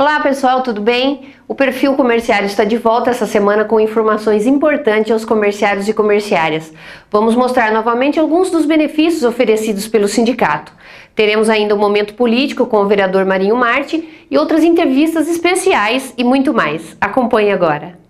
Olá pessoal, tudo bem? O Perfil Comerciário está de volta essa semana com informações importantes aos comerciários e comerciárias. Vamos mostrar novamente alguns dos benefícios oferecidos pelo sindicato. Teremos ainda um momento político com o vereador Marinho Marte e outras entrevistas especiais e muito mais. Acompanhe agora.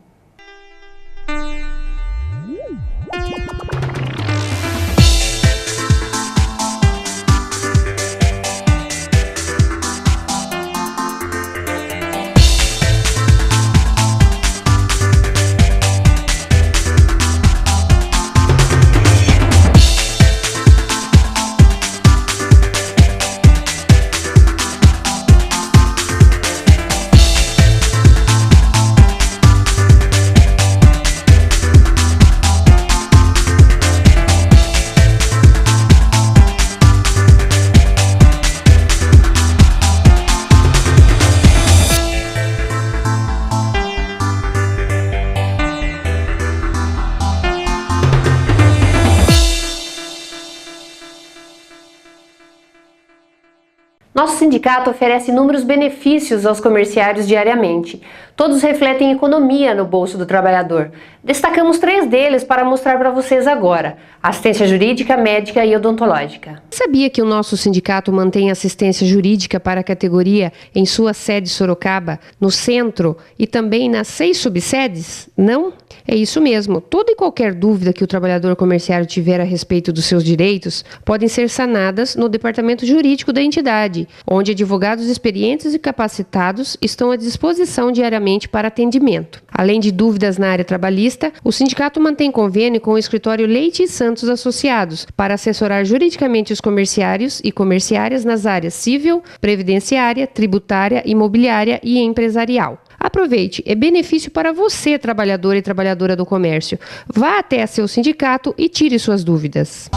Nosso sindicato oferece inúmeros benefícios aos comerciários diariamente. Todos refletem economia no bolso do trabalhador. Destacamos 3 deles para mostrar para vocês agora: assistência jurídica, médica e odontológica. Sabia que o nosso sindicato mantém assistência jurídica para a categoria em sua sede Sorocaba, no centro e também nas 6 subsedes? Não? É isso mesmo. Toda e qualquer dúvida que o trabalhador comerciário tiver a respeito dos seus direitos podem ser sanadas no departamento jurídico da entidade, onde advogados experientes e capacitados estão à disposição diariamente para atendimento. Além de dúvidas na área trabalhista, o sindicato mantém convênio com o escritório Leite e Santos Associados para assessorar juridicamente os comerciários e comerciárias nas áreas civil, previdenciária, tributária, imobiliária e empresarial. Aproveite, é benefício para você, trabalhador e trabalhadora do comércio. Vá até seu sindicato e tire suas dúvidas.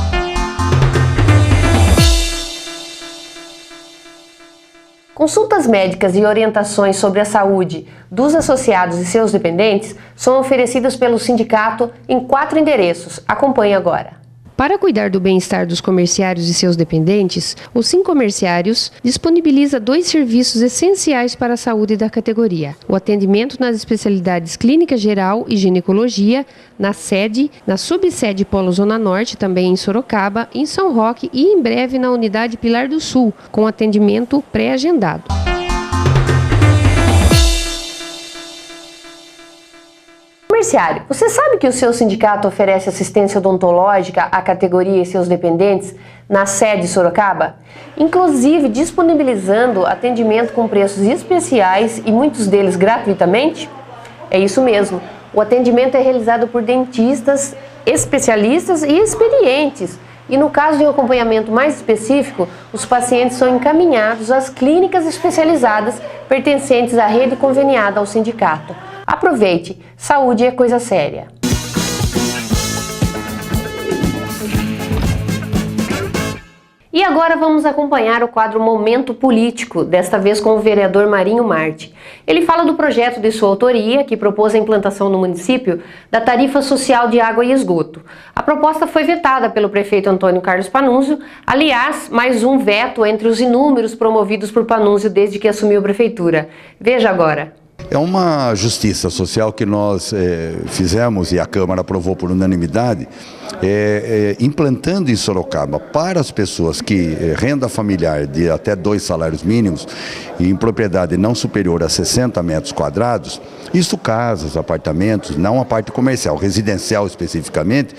Consultas médicas e orientações sobre a saúde dos associados e seus dependentes são oferecidas pelo sindicato em 4 endereços. Acompanhe agora. Para cuidar do bem-estar dos comerciários e seus dependentes, o Sincomerciários disponibiliza 2 serviços essenciais para a saúde da categoria: o atendimento nas especialidades Clínica Geral e Ginecologia, na sede, na subsede Polo Zona Norte, também em Sorocaba, em São Roque e em breve na unidade Pilar do Sul, com atendimento pré-agendado. Comerciário, você sabe que o seu sindicato oferece assistência odontológica à categoria e seus dependentes na sede Sorocaba? Inclusive disponibilizando atendimento com preços especiais e muitos deles gratuitamente? É isso mesmo, o atendimento é realizado por dentistas, especialistas e experientes. E no caso de um acompanhamento mais específico, os pacientes são encaminhados às clínicas especializadas pertencentes à rede conveniada ao sindicato. Aproveite, saúde é coisa séria. E agora vamos acompanhar o quadro Momento Político, desta vez com o vereador Marinho Marte. Ele fala do projeto de sua autoria, que propôs a implantação no município da tarifa social de água e esgoto. A proposta foi vetada pelo prefeito Antônio Carlos Pannunzio, aliás, mais um veto entre os inúmeros promovidos por Pannunzio desde que assumiu a prefeitura. Veja agora. É uma justiça social que nós fizemos e a Câmara aprovou por unanimidade, implantando em Sorocaba para as pessoas que renda familiar de até 2 salários mínimos e em propriedade não superior a 60 metros quadrados, isso casas, apartamentos, não a parte comercial, residencial especificamente,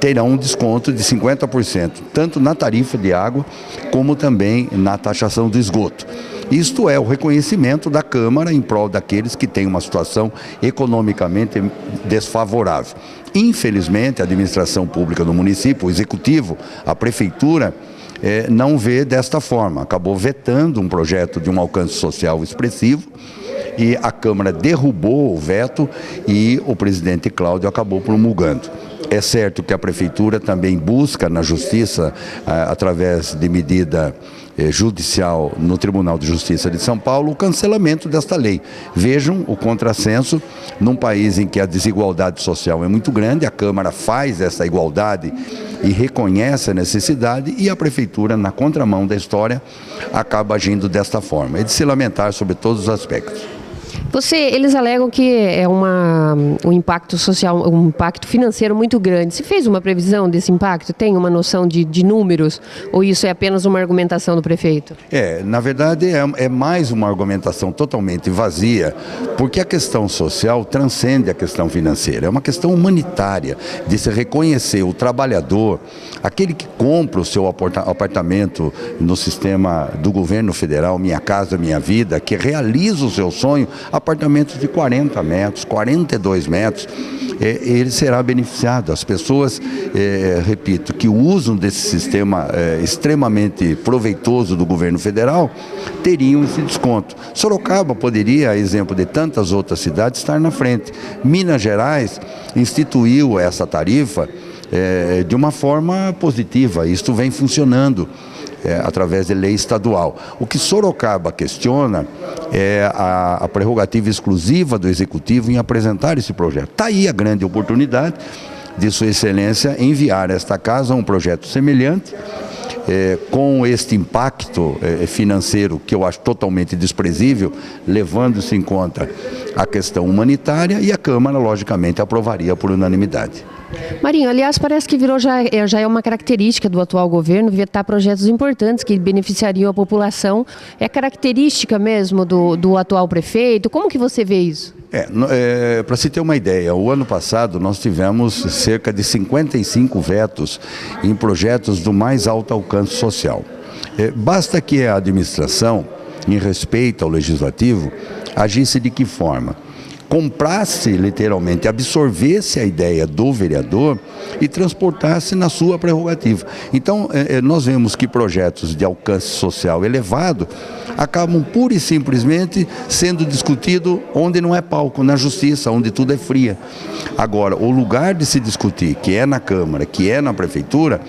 terão um desconto de 50%, tanto na tarifa de água como também na taxação do esgoto. Isto é o reconhecimento da Câmara em prol daqueles que têm uma situação economicamente desfavorável. Infelizmente, a administração pública do município, o executivo, a prefeitura, não vê desta forma. Acabou vetando um projeto de um alcance social expressivo e a Câmara derrubou o veto e o presidente Cláudio acabou promulgando. É certo que a Prefeitura também busca na Justiça, através de medida judicial no Tribunal de Justiça de São Paulo o cancelamento desta lei. Vejam o contrassenso, num país em que a desigualdade social é muito grande, a Câmara faz essa igualdade e reconhece a necessidade, e a Prefeitura, na contramão da história, acaba agindo desta forma. É de se lamentar sobre todos os aspectos. Eles alegam que é um impacto social, um impacto financeiro muito grande. Se fez uma previsão desse impacto? Tem uma noção de números? Ou isso é apenas uma argumentação do prefeito? Na verdade é mais uma argumentação totalmente vazia, porque a questão social transcende a questão financeira. É uma questão humanitária, de se reconhecer o trabalhador, aquele que compra o seu apartamento no sistema do governo federal, Minha Casa Minha Vida, que realiza o seu sonho, apartamentos de 40 metros, 42 metros, ele será beneficiado. As pessoas, repito, que usam desse sistema extremamente proveitoso do governo federal, teriam esse desconto. Sorocaba poderia, a exemplo de tantas outras cidades, estar na frente. Minas Gerais instituiu essa tarifa de uma forma positiva. Isto vem funcionando através de lei estadual. O que Sorocaba questiona é a prerrogativa exclusiva do Executivo em apresentar esse projeto. Está aí a grande oportunidade de Sua Excelência enviar a esta casa um projeto semelhante, com este impacto financeiro que eu acho totalmente desprezível, levando-se em conta a questão humanitária, e a Câmara, logicamente, aprovaria por unanimidade. Marinho, aliás, parece que já é uma característica do atual governo vetar projetos importantes que beneficiariam a população. É característica mesmo do atual prefeito? Como que você vê isso? Para se ter uma ideia, o ano passado nós tivemos cerca de 55 vetos em projetos do mais alto alcance social. Basta que a administração, em respeito ao legislativo, agisse de que forma? Comprasse, literalmente, absorvesse a ideia do vereador e transportasse na sua prerrogativa. Então, nós vemos que projetos de alcance social elevado acabam pura e simplesmente sendo discutidos onde não é palco, na justiça, onde tudo é fria. Agora, o lugar de se discutir, que é na Câmara, que é na Prefeitura,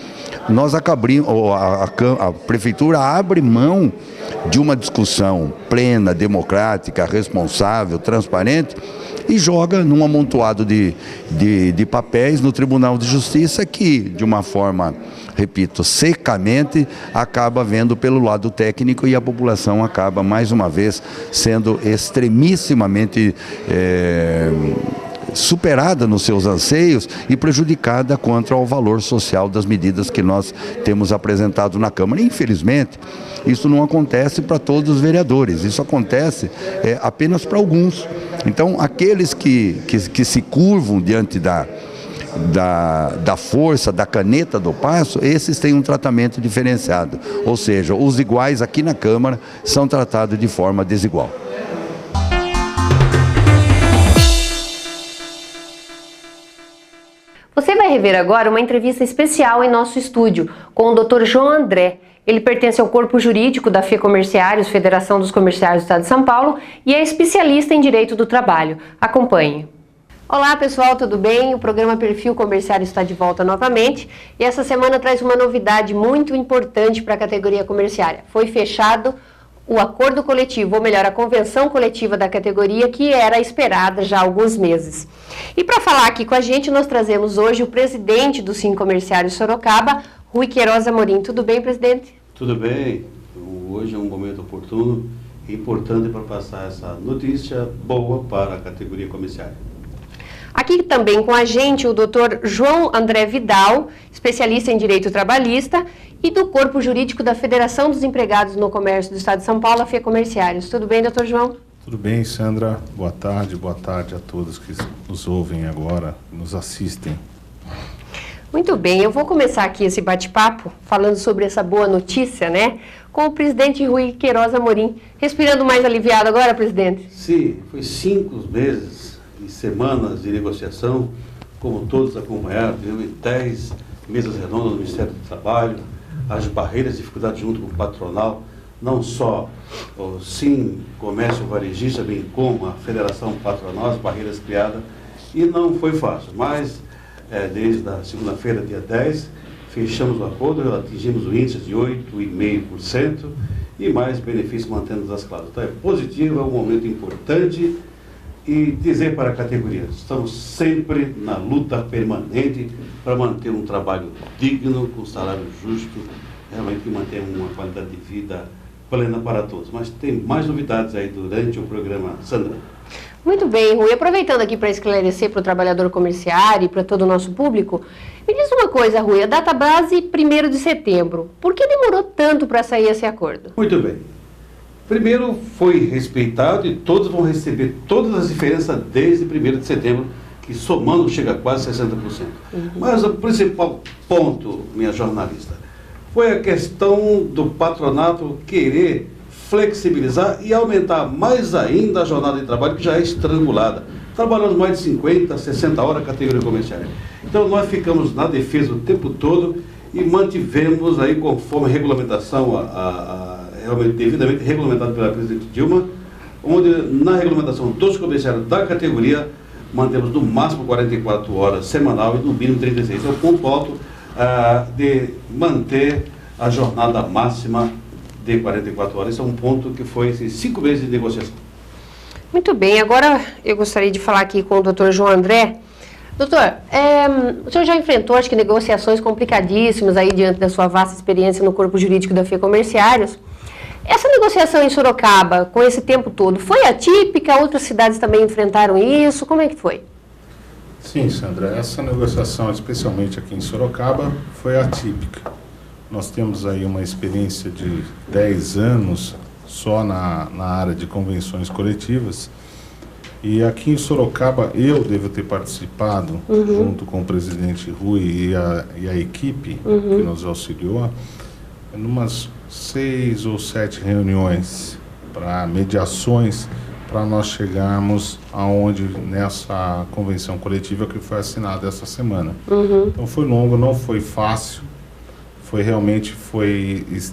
a Prefeitura abre mão de uma discussão plena, democrática, responsável, transparente, e joga num amontoado de papéis no Tribunal de Justiça que, de uma forma, repito, secamente, acaba vendo pelo lado técnico, e a população acaba, mais uma vez, sendo extremissimamente superada nos seus anseios e prejudicada quanto ao valor social das medidas que nós temos apresentado na Câmara. Infelizmente, isso não acontece para todos os vereadores, isso acontece apenas para alguns. Então, aqueles que se curvam diante da força, da caneta do passo, esses têm um tratamento diferenciado. Ou seja, os iguais aqui na Câmara são tratados de forma desigual. Você vai rever agora uma entrevista especial em nosso estúdio com o Dr. João André. Ele pertence ao corpo jurídico da FEComérciários, Federação dos Comerciários do Estado de São Paulo, e é especialista em direito do trabalho. Acompanhe. Olá pessoal, tudo bem? O programa Perfil Comerciário está de volta novamente, e essa semana traz uma novidade muito importante para a categoria comerciária. Foi fechado o acordo coletivo, ou melhor, a convenção coletiva da categoria, que era esperada já há alguns meses. E para falar aqui com a gente, nós trazemos hoje o presidente do FEComérciários Sorocaba, Rui Queiroz Amorim. Tudo bem, presidente? Tudo bem. Hoje é um momento oportuno e importante para passar essa notícia boa para a categoria comerciária. Aqui também com a gente o Dr. João André Vidal, especialista em direito trabalhista e do corpo jurídico da Federação dos Empregados no Comércio do Estado de São Paulo, a FEComérciários. Tudo bem, doutor João? Tudo bem, Sandra. Boa tarde a todos que nos ouvem agora, nos assistem. Muito bem, eu vou começar aqui esse bate-papo falando sobre essa boa notícia, né? Com o presidente Rui Queiroz Amorim. Respirando mais aliviado agora, presidente? Sim, foi 5 meses e semanas de negociação, como todos acompanharam, teve 10 mesas redondas no Ministério do Trabalho, as barreiras, dificuldades junto com o patronal, não só o Sim Comércio Varejista, bem como a Federação Patronal, as barreiras criadas, e não foi fácil, mas desde a segunda-feira, dia 10, fechamos o acordo, atingimos o índice de 8,5% e mais benefícios mantendo as cláusulas. Então é positivo, é um momento importante e dizer para a categoria, estamos sempre na luta permanente para manter um trabalho digno, com salário justo, realmente que mantenha uma qualidade de vida plena para todos. Mas tem mais novidades aí durante o programa, Sandra. Muito bem, Rui. Aproveitando aqui para esclarecer para o trabalhador comerciário e para todo o nosso público, me diz uma coisa, Rui, a data base 1º de setembro. Por que demorou tanto para sair esse acordo? Muito bem. Primeiro foi respeitado e todos vão receber todas as diferenças desde 1º de setembro, que somando chega a quase 60%. Mas o principal ponto, minha jornalista, foi a questão do patronato querer flexibilizar e aumentar mais ainda a jornada de trabalho, que já é estrangulada. Trabalhamos mais de 50, 60 horas categoria comercial. Então nós ficamos na defesa o tempo todo e mantivemos aí conforme a regulamentação, realmente devidamente regulamentado pela presidente Dilma, onde na regulamentação dos comerciários da categoria mantemos no máximo 44 horas semanal e no mínimo 36. É o ponto alto de manter a jornada máxima de 44 horas. Isso é um ponto que foi 5 meses de negociação. Muito bem, agora eu gostaria de falar aqui com o Dr. João André. Doutor, o senhor já enfrentou, acho que, negociações complicadíssimas aí diante da sua vasta experiência no corpo jurídico da FEComérciários. Essa negociação em Sorocaba, com esse tempo todo, foi atípica? Outras cidades também enfrentaram isso? Como é que foi? Sim, Sandra, essa negociação, especialmente aqui em Sorocaba, foi atípica. Nós temos aí uma experiência de 10 anos só na área de convenções coletivas. E aqui em Sorocaba, eu devo ter participado, junto com o presidente Rui e a equipe que nos auxiliou, em umas 6 ou 7 reuniões para mediações, para nós chegarmos aonde nessa convenção coletiva que foi assinada essa semana. Então foi longo, não foi fácil,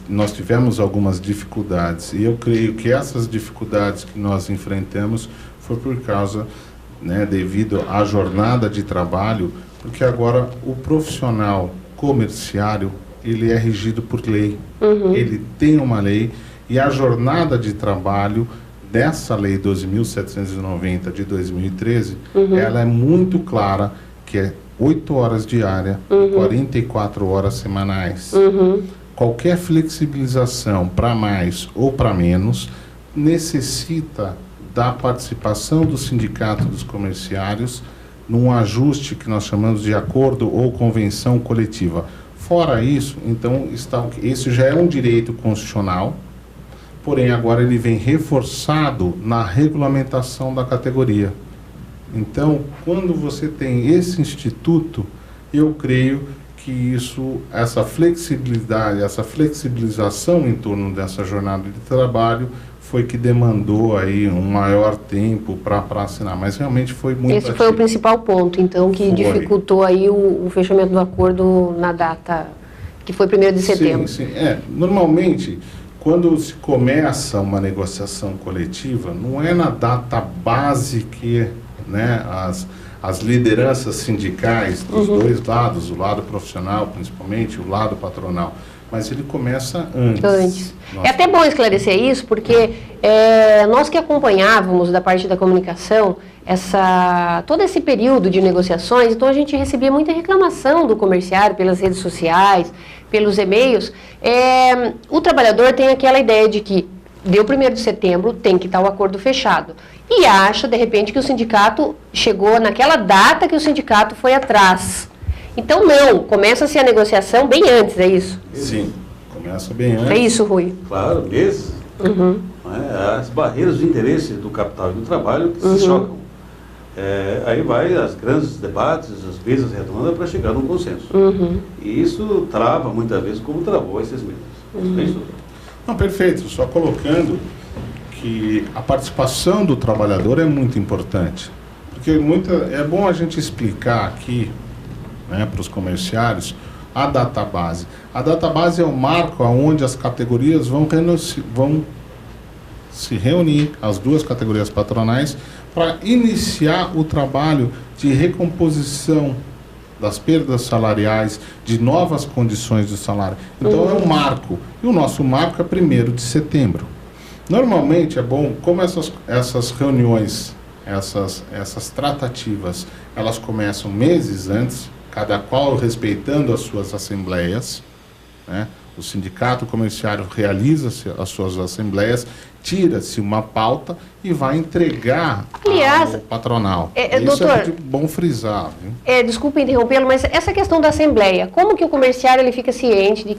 nós tivemos algumas dificuldades, e eu creio que essas dificuldades que nós enfrentamos foi por causa, devido à jornada de trabalho, porque agora o profissional comerciário, ele é regido por lei, ele tem uma lei, e a jornada de trabalho dessa lei 12.790 de 2013, ela é muito clara, que é 8 horas diárias e 44 horas semanais. Qualquer flexibilização para mais ou para menos necessita da participação do sindicato dos comerciários num ajuste que nós chamamos de acordo ou convenção coletiva. Fora isso, então, esse já é um direito constitucional, porém agora ele vem reforçado na regulamentação da categoria. Então, quando você tem esse instituto, eu creio que essa flexibilidade, essa flexibilização em torno dessa jornada de trabalho foi que demandou aí um maior tempo para assinar, mas realmente foi muito Esse foi o principal ponto, então, que dificultou aí o fechamento do acordo na data que foi 1º de setembro. Sim. Normalmente, quando se começa uma negociação coletiva, não é na data base que as lideranças sindicais dos dois lados, o lado profissional principalmente, o lado patronal, mas ele começa antes. É até bom esclarecer isso, porque nós que acompanhávamos da parte da comunicação todo esse período de negociações, então a gente recebia muita reclamação do comerciário pelas redes sociais, pelos e-mails. O trabalhador tem aquela ideia de que deu 1º de setembro, tem que estar o acordo fechado. E acha, de repente, que o sindicato chegou naquela data que o sindicato foi atrás. Então, não. Começa-se a negociação bem antes, é isso? Sim, começa bem antes. É isso, Rui? Claro, meses. As barreiras de interesse do capital e do trabalho que se chocam. Aí vai as grandes debates, as mesas redondas para chegar num consenso. E isso trava muitas vezes, como travou esses meses. É isso? Não, perfeito. Só colocando que a participação do trabalhador é muito importante. Porque é bom a gente explicar aqui, para os comerciários, a database. A database é o marco onde as categorias vão se reunir, as duas categorias patronais, para iniciar o trabalho de recomposição das perdas salariais, de novas condições de salário. Então é um marco. E o nosso marco é 1º de setembro. Normalmente é bom, como essas reuniões, essas tratativas, elas começam meses antes, cada qual respeitando as suas assembleias, né? O sindicato comerciário realiza as suas assembleias, tira-se uma pauta e vai entregar ao patronal. Isso doutor, é muito bom frisar. Viu? Desculpa interrompê-lo, mas essa questão da assembleia, como que o comerciário ele fica ciente de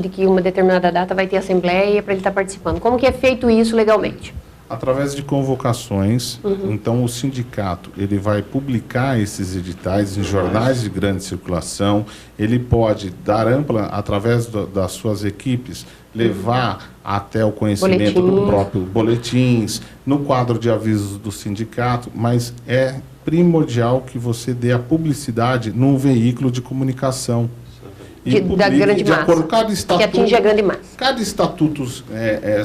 que uma determinada data vai ter assembleia para ele estar participando? Como que é feito isso legalmente? Através de convocações. Então o sindicato ele vai publicar esses editais em jornais de grande circulação. Ele pode dar ampla, através das suas equipes, levar até o conhecimento do próprio boletins, no quadro de avisos do sindicato, mas é primordial que você dê a publicidade num veículo de comunicação. Da grande massa, cada estatuto, que atinge a grande massa. Cada estatuto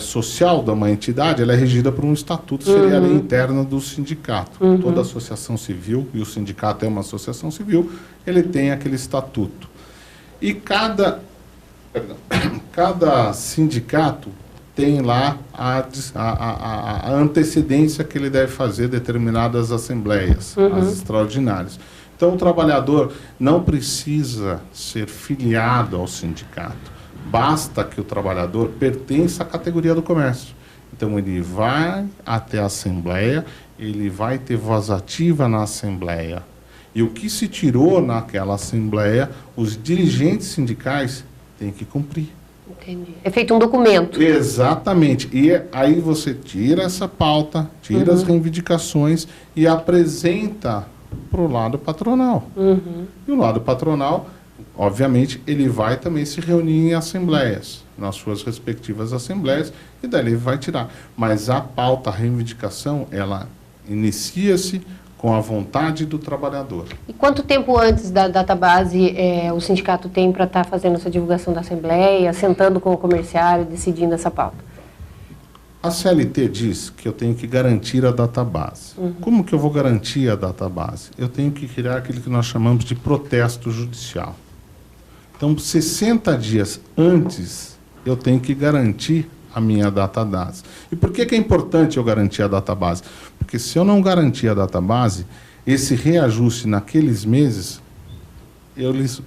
social de uma entidade, ela é regida por um estatuto, seria a lei interna do sindicato. Toda associação civil, e o sindicato é uma associação civil, ele tem aquele estatuto. E cada sindicato tem lá a antecedência que ele deve fazer determinadas assembleias, as extraordinárias. Então, o trabalhador não precisa ser filiado ao sindicato. Basta que o trabalhador pertença à categoria do comércio. Então, ele vai até a assembleia, ele vai ter voz ativa na assembleia. E o que se tirou naquela assembleia, os dirigentes sindicais têm que cumprir. Entendi. É feito um documento. Exatamente. E aí você tira essa pauta, tira as reivindicações e apresenta para o lado patronal. E o lado patronal, obviamente, ele vai também se reunir em assembleias, nas suas respectivas assembleias, e daí ele vai tirar. Mas a pauta, a reivindicação, ela inicia-se com a vontade do trabalhador. E quanto tempo antes da database o sindicato tem para estar fazendo essa divulgação da assembleia, sentando com o comerciário, decidindo essa pauta? A CLT diz que eu tenho que garantir a database. Como que eu vou garantir a database? Eu tenho que criar aquilo que nós chamamos de protesto judicial. Então, 60 dias antes, eu tenho que garantir a minha database. E por que é importante eu garantir a database? Porque se eu não garantir a database, esse reajuste naqueles meses,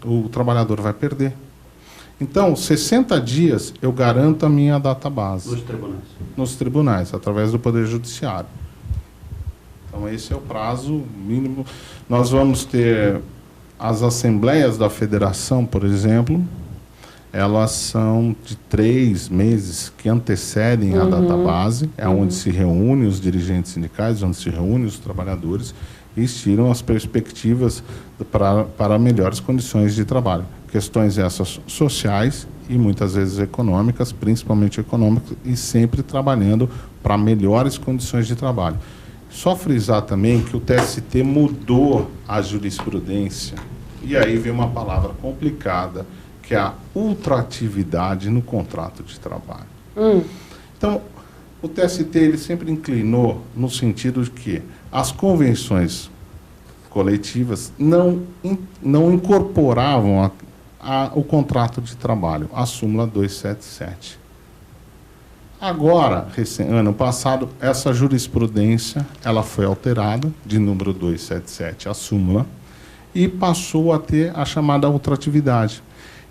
o trabalhador vai perder. Então, 60 dias eu garanto a minha database. Nos tribunais? Nos tribunais, através do Poder Judiciário. Então, esse é o prazo mínimo. Nós vamos ter as assembleias da federação, por exemplo, elas são de 3 meses que antecedem a database, é onde se reúnem os dirigentes sindicais, onde se reúnem os trabalhadores e estiram as perspectivas para melhores condições de trabalho. Questões essas sociais e muitas vezes econômicas, principalmente econômicas, e sempre trabalhando para melhores condições de trabalho. Só frisar também que o TST mudou a jurisprudência, e aí vem uma palavra complicada, que é a ultratividade no contrato de trabalho. Então, o TST ele sempre inclinou no sentido de que as convenções coletivas não incorporavam o contrato de trabalho, a súmula 277. Agora, ano passado, essa jurisprudência ela foi alterada, de número 277, a súmula, e passou a ter a chamada ultratividade.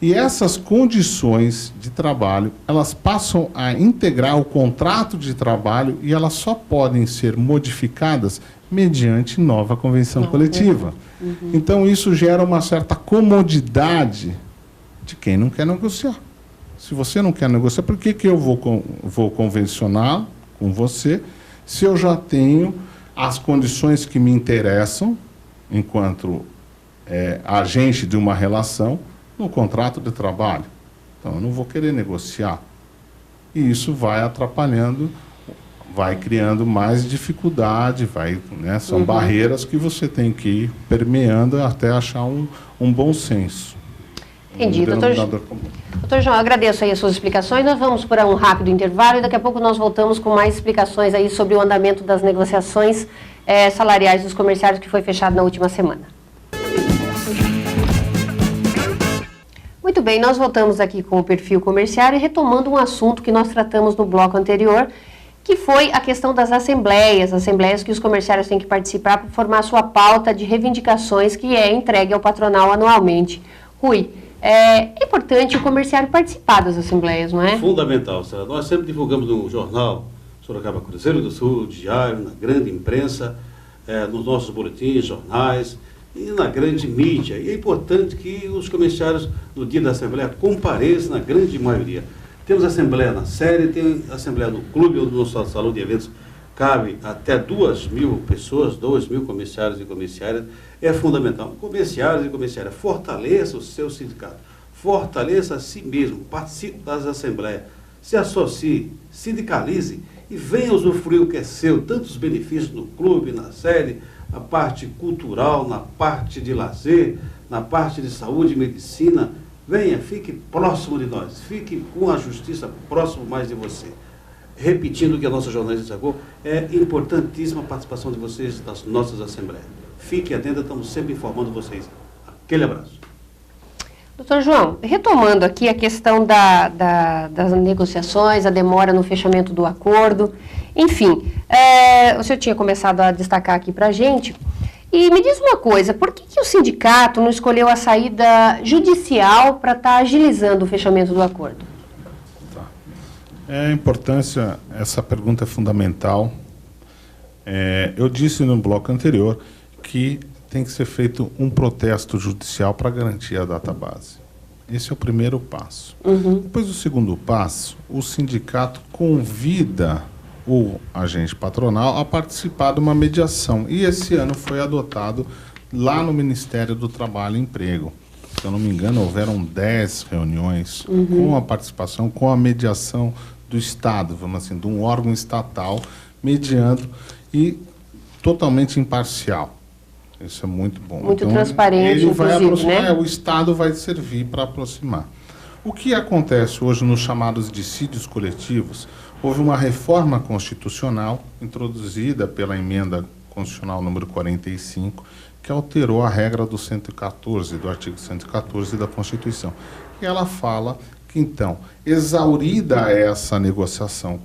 E essas condições de trabalho, elas passam a integrar o contrato de trabalho e elas só podem ser modificadas mediante nova convenção coletiva. Então, isso gera uma certa comodidade de quem não quer negociar. Se você não quer negociar, por que eu vou convencionar com você se eu já tenho as condições que me interessam enquanto agente de uma relação no contrato de trabalho? Então, eu não vou querer negociar. E isso vai atrapalhando, vai criando mais dificuldade, são barreiras que você tem que ir permeando até achar um bom senso. Entendi, doutor João, agradeço aí as suas explicações. Nós vamos para um rápido intervalo e daqui a pouco nós voltamos com mais explicações aí sobre o andamento das negociações salariais dos comerciários que foi fechado na última semana. Muito bem, nós voltamos aqui com o perfil comerciário e retomando um assunto que nós tratamos no bloco anterior, que foi a questão das assembleias que os comerciários têm que participar para formar a sua pauta de reivindicações que é entregue ao patronal anualmente. Rui, é importante o comerciário participar das assembleias, não é? Fundamental, Sara. Nós sempre divulgamos no jornal Sorocaba Cruzeiro do Sul, diário, na grande imprensa, nos nossos boletins, jornais e na grande mídia. E é importante que os comerciários, no dia da assembleia, compareçam na grande maioria. Temos assembleia na sede, tem assembleia no clube, ou no nosso salão de eventos cabe até 2.000 pessoas, 2.000 comerciários e comerciárias. É fundamental. Comerciários e comerciárias, fortaleça o seu sindicato, fortaleça a si mesmo, participe das assembleias, se associe, sindicalize e venha usufruir o que é seu, tantos benefícios no clube, na sede, na parte cultural, na parte de lazer, na parte de saúde e medicina. Venha, fique próximo de nós, fique com a justiça próximo mais de você. Repetindo o que a nossa jornalista destacou, é importantíssima a participação de vocês nas nossas assembleias. Fique atento, estamos sempre informando vocês. Aquele abraço. Doutor João, retomando aqui a questão das negociações, a demora no fechamento do acordo, enfim, o senhor tinha começado a destacar aqui para a gente, e me diz uma coisa, por que o sindicato não escolheu a saída judicial para estar agilizando o fechamento do acordo? A importância, essa pergunta é fundamental. Eu disse no bloco anterior que tem que ser feito um protesto judicial para garantir a database. Esse é o primeiro passo. Depois do segundo passo, o sindicato convida o agente patronal a participar de uma mediação. E esse ano foi adotado lá no Ministério do Trabalho e Emprego. Se eu não me engano, houveram 10 reuniões com a participação, com a mediação do Estado, vamos assim, de um órgão estatal, mediando e totalmente imparcial. Isso é muito bom. Muito então, transparente, ele vai aproximar, né? O Estado vai servir para aproximar. O que acontece hoje nos chamados dissídios coletivos? Houve uma reforma constitucional introduzida pela emenda constitucional número 45, que alterou a regra do 114, do artigo 114 da Constituição. E ela fala que, então, exaurida essa negociação,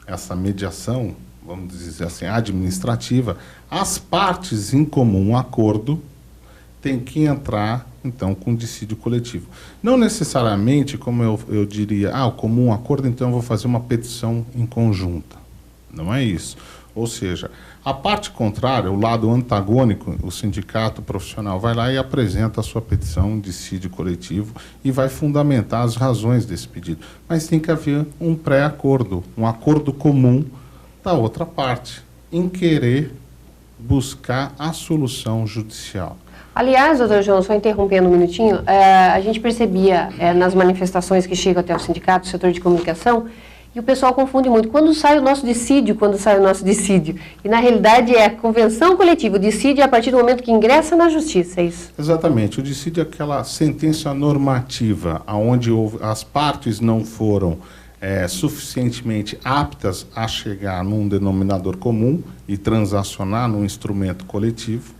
essa mediação, vamos dizer assim, administrativa, as partes em comum acordo têm que entrar, então, com dissídio coletivo. Não necessariamente, como eu diria, o comum acordo, então eu vou fazer uma petição em conjunta. Não é isso. Ou seja, a parte contrária, o lado antagônico, o sindicato profissional vai lá e apresenta a sua petição de dissídio coletivo e vai fundamentar as razões desse pedido. Mas tem que haver um pré-acordo, um acordo comum da outra parte, em querer buscar a solução judicial. Aliás, doutor João, só interrompendo um minutinho, a gente percebia nas manifestações que chegam até o sindicato, o setor de comunicação, e o pessoal confunde muito. Quando sai o nosso dissídio? E na realidade é a convenção coletiva. O dissídio é a partir do momento que ingressa na justiça, é isso? Exatamente. O dissídio é aquela sentença normativa, onde as partes não foram suficientemente aptas a chegar num denominador comum e transacionar num instrumento coletivo,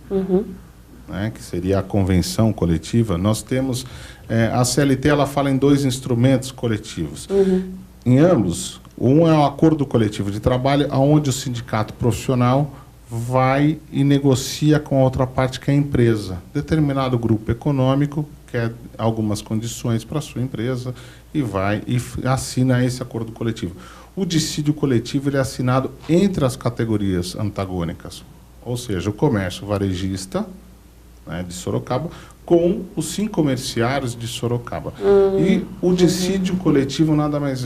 que seria a convenção coletiva. Nós temos, a CLT ela fala em 2 instrumentos coletivos. Em ambos, um é o acordo coletivo de trabalho, onde o sindicato profissional vai e negocia com a outra parte, que é a empresa. Determinado grupo econômico quer algumas condições para a sua empresa e vai e assina esse acordo coletivo. O dissídio coletivo ele é assinado entre as categorias antagônicas, ou seja, o comércio varejista, de Sorocaba, com os 5 comerciários de Sorocaba. E o dissídio coletivo nada mais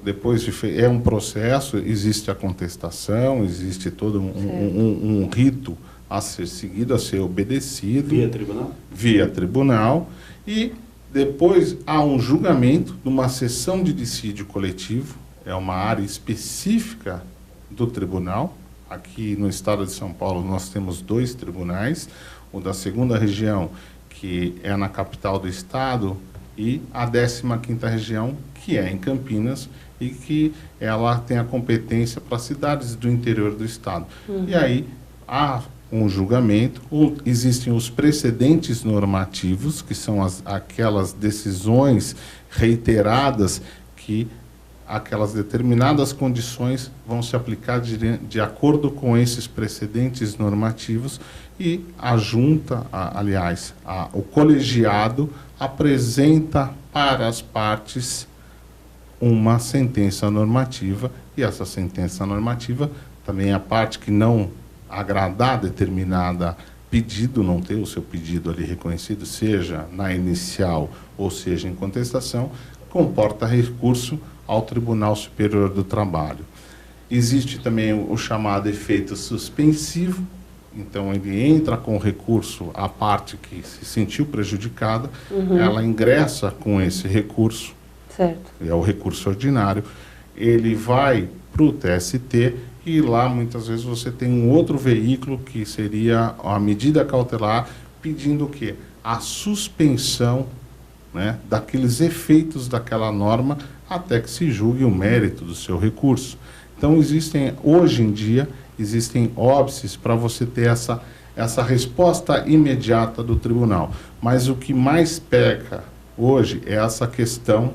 depois é um processo, existe a contestação, existe todo um rito a ser seguido, a ser obedecido. Via tribunal? Via tribunal. E depois há um julgamento numa sessão de dissídio coletivo, é uma área específica do tribunal. Aqui no estado de São Paulo nós temos 2 tribunais, o da 2ª região, que é na capital do estado, e a 15ª região, que é em Campinas, e que ela tem a competência para cidades do interior do estado. E aí, um julgamento, ou existem os precedentes normativos, que são aquelas decisões reiteradas que aquelas determinadas condições vão se aplicar de acordo com esses precedentes normativos, e a junta, o colegiado apresenta para as partes uma sentença normativa, e essa sentença normativa também a parte que não agradar determinada pedido, não ter o seu pedido ali reconhecido, seja na inicial ou seja em contestação, comporta recurso ao Tribunal Superior do Trabalho. Existe também o chamado efeito suspensivo, então ele entra com recurso à parte que se sentiu prejudicada, ela ingressa com esse recurso, Certo. é o recurso ordinário, ele vai para o TST, e lá muitas vezes você tem um outro veículo que seria a medida cautelar, pedindo o quê? A suspensão, né, daqueles efeitos daquela norma até que se julgue o mérito do seu recurso. Então hoje em dia, existem óbices para você ter essa resposta imediata do tribunal. Mas o que mais peca hoje é essa questão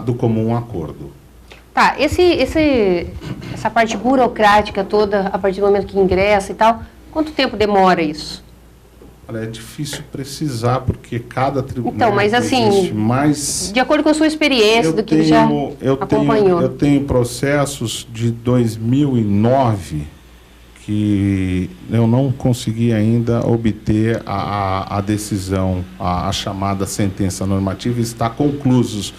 do comum acordo. Tá, essa parte burocrática toda, a partir do momento que ingressa e tal, quanto tempo demora isso? Olha, é difícil precisar, porque cada tribunal Então, mas assim, mais... de acordo com a sua experiência, do que ele já acompanhou. Eu tenho processos de 2009 que eu não consegui ainda obter a decisão, a chamada sentença normativa, está conclusos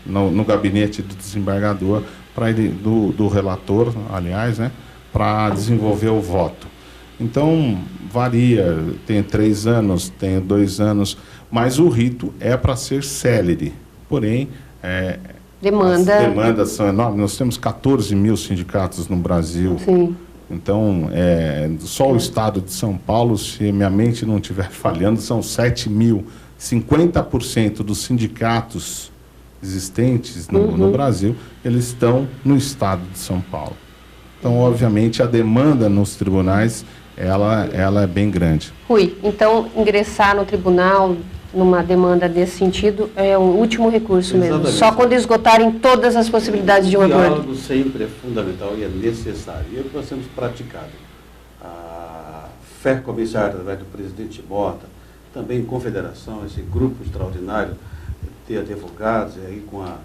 no gabinete do desembargador, do relator, aliás, né, para desenvolver o voto. Então, varia, tem 3 anos, tem 2 anos, mas o rito é para ser célere. Porém, as demandas são enormes. Nós temos 14 mil sindicatos no Brasil. Sim. Então, só o estado de São Paulo, se minha mente não estiver falhando, são 7 mil. 50% dos sindicatos existentes no Brasil, eles estão no estado de São Paulo. Então, obviamente, a demanda nos tribunais, ela é bem grande. Rui, então, ingressar no tribunal numa demanda desse sentido é o último recurso mesmo. Só quando esgotarem todas as possibilidades de um acordo. O diálogo sempre é fundamental e é necessário. E é o que nós temos praticado. A FER Comerciária, através do presidente Mota, também Confederação, esse grupo extraordinário de advogados, e aí com a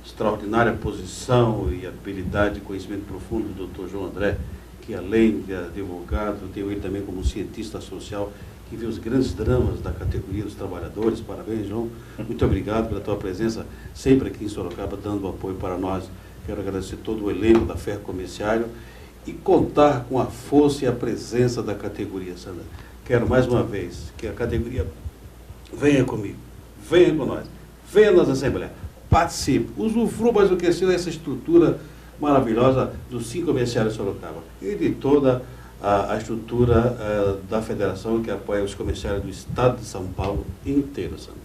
extraordinária posição e habilidade e conhecimento profundo do Dr. João André, que além de advogado, eu tenho ele também como cientista social, que vê os grandes dramas da categoria dos trabalhadores. Parabéns, João. Muito obrigado pela tua presença sempre aqui em Sorocaba, dando apoio para nós. Quero agradecer todo o elenco da FER Comerciário e contar com a força e a presença da categoria, Sandra. Quero mais uma vez que a categoria venha comigo, venha com nós, venha nas assembleias, participe, usufrua mais do que seja essa estrutura maravilhosa dos 5 comerciários de Sorocaba e de toda a estrutura da federação que apoia os comerciários do estado de São Paulo inteiro, Sandra.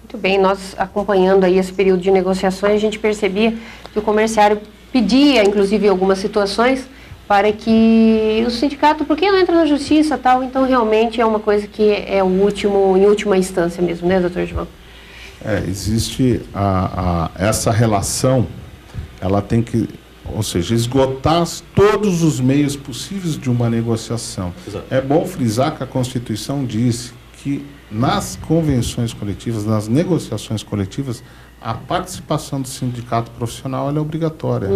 Muito bem, nós acompanhando aí esse período de negociações, a gente percebia que o comerciário pedia, inclusive, algumas situações para que o sindicato, porque não entra na justiça tal, então realmente é uma coisa que é em última instância mesmo, né, doutor João? Existe essa relação, ela tem que, ou seja, esgotar todos os meios possíveis de uma negociação. Exato. É bom frisar que a Constituição diz que nas convenções coletivas, nas negociações coletivas, a participação do sindicato profissional ela é obrigatória.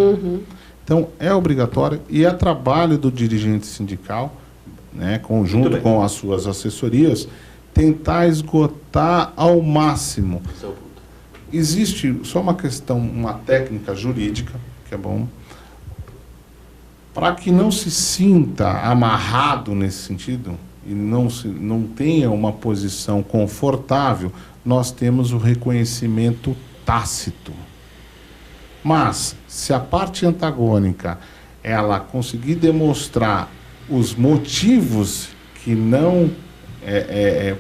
Então, é obrigatório e é trabalho do dirigente sindical, né, conjunto com as suas assessorias, tentar esgotar ao máximo. Esse é o ponto. Existe só uma questão, uma técnica jurídica, que é bom, para que não se sinta amarrado nesse sentido e não tenha uma posição confortável, nós temos o reconhecimento tácito. Mas, se a parte antagônica ela conseguir demonstrar os motivos que não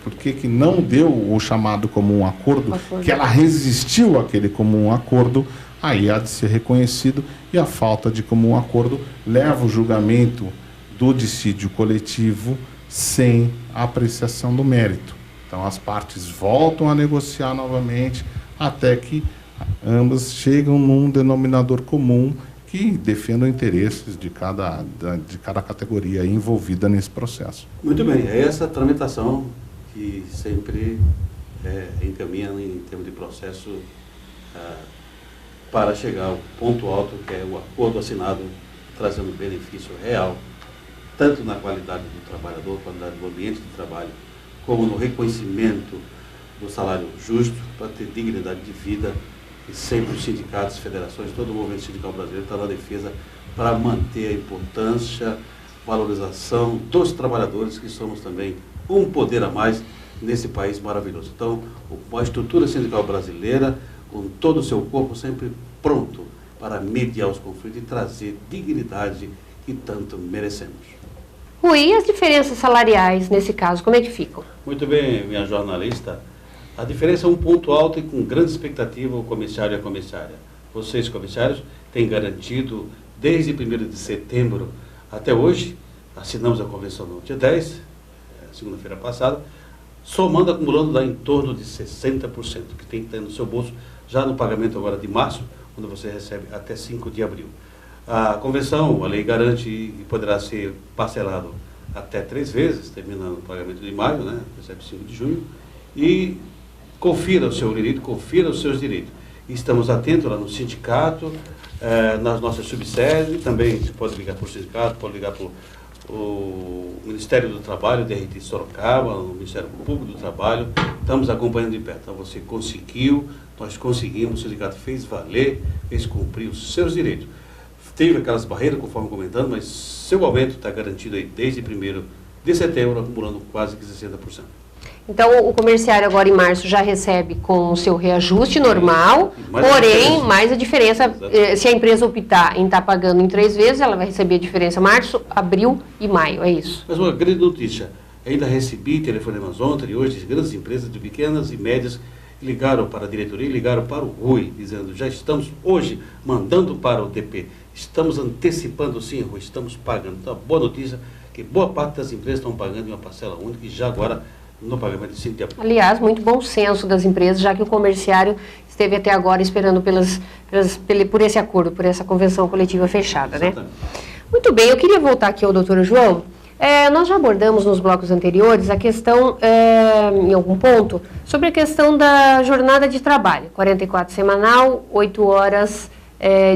porque que não deu o chamado comum acordo, que ela resistiu àquele comum acordo, aí há de ser reconhecido, e a falta de comum acordo leva o julgamento do dissídio coletivo sem a apreciação do mérito. Então, as partes voltam a negociar novamente até que ambas chegam num denominador comum que defenda os interesses de cada categoria envolvida nesse processo. Muito bem, é essa tramitação que sempre encaminha em termos de processo para chegar ao ponto alto, que é o acordo assinado trazendo benefício real, tanto na qualidade do trabalhador, qualidade do ambiente de trabalho, como no reconhecimento do salário justo para ter dignidade de vida. E sempre os sindicatos, federações, todo o movimento sindical brasileiro está na defesa para manter a importância, valorização dos trabalhadores, que somos também um poder a mais nesse país maravilhoso. Então, a estrutura sindical brasileira, com todo o seu corpo, sempre pronto para mediar os conflitos e trazer dignidade que tanto merecemos. Rui, e as diferenças salariais nesse caso, como é que ficam? Muito bem, minha jornalista. A diferença é um ponto alto e com grande expectativa o comissário e a comissária. Vocês, comissários, têm garantido, desde 1º de setembro até hoje, assinamos a convenção no dia 10, segunda-feira passada, somando, acumulando lá em torno de 60%, que tem que estar no seu bolso já no pagamento agora de março, quando você recebe até 5 de abril. A convenção, a lei garante e poderá ser parcelado até 3 vezes, terminando o pagamento de maio, né, recebe 5 de junho, e confira o seu direito, confira os seus direitos. Estamos atentos lá no sindicato, nas nossas subsedes, também você pode ligar para o sindicato, pode ligar para o Ministério do Trabalho, DRT Sorocaba, o Ministério Público do Trabalho, estamos acompanhando de perto. Então você conseguiu, nós conseguimos, o sindicato fez valer, fez cumprir os seus direitos. Teve aquelas barreiras, conforme comentando, mas seu aumento está garantido aí desde 1º de setembro, acumulando quase que 60%. Então, o comerciário agora em março já recebe com o seu reajuste normal, porém, mais a diferença, se a empresa optar em estar pagando em 3 vezes, ela vai receber a diferença março, abril e maio, é isso. Mas uma grande notícia, ainda recebi telefonemas ontem e hoje de grandes empresas, de pequenas e médias, ligaram para a diretoria, ligaram para o Rui, dizendo, já estamos hoje mandando para o DP, estamos antecipando sim, Rui, estamos pagando. Então, boa notícia, que boa parte das empresas estão pagando em uma parcela única e já agora no pagamento de 5 de abril. Aliás, muito bom senso das empresas, já que o comerciário esteve até agora esperando por esse acordo, por essa convenção coletiva fechada, né? Muito bem, eu queria voltar aqui ao doutor João. Nós já abordamos nos blocos anteriores a questão, em algum ponto, sobre a questão da jornada de trabalho, 44 semanal, 8 horas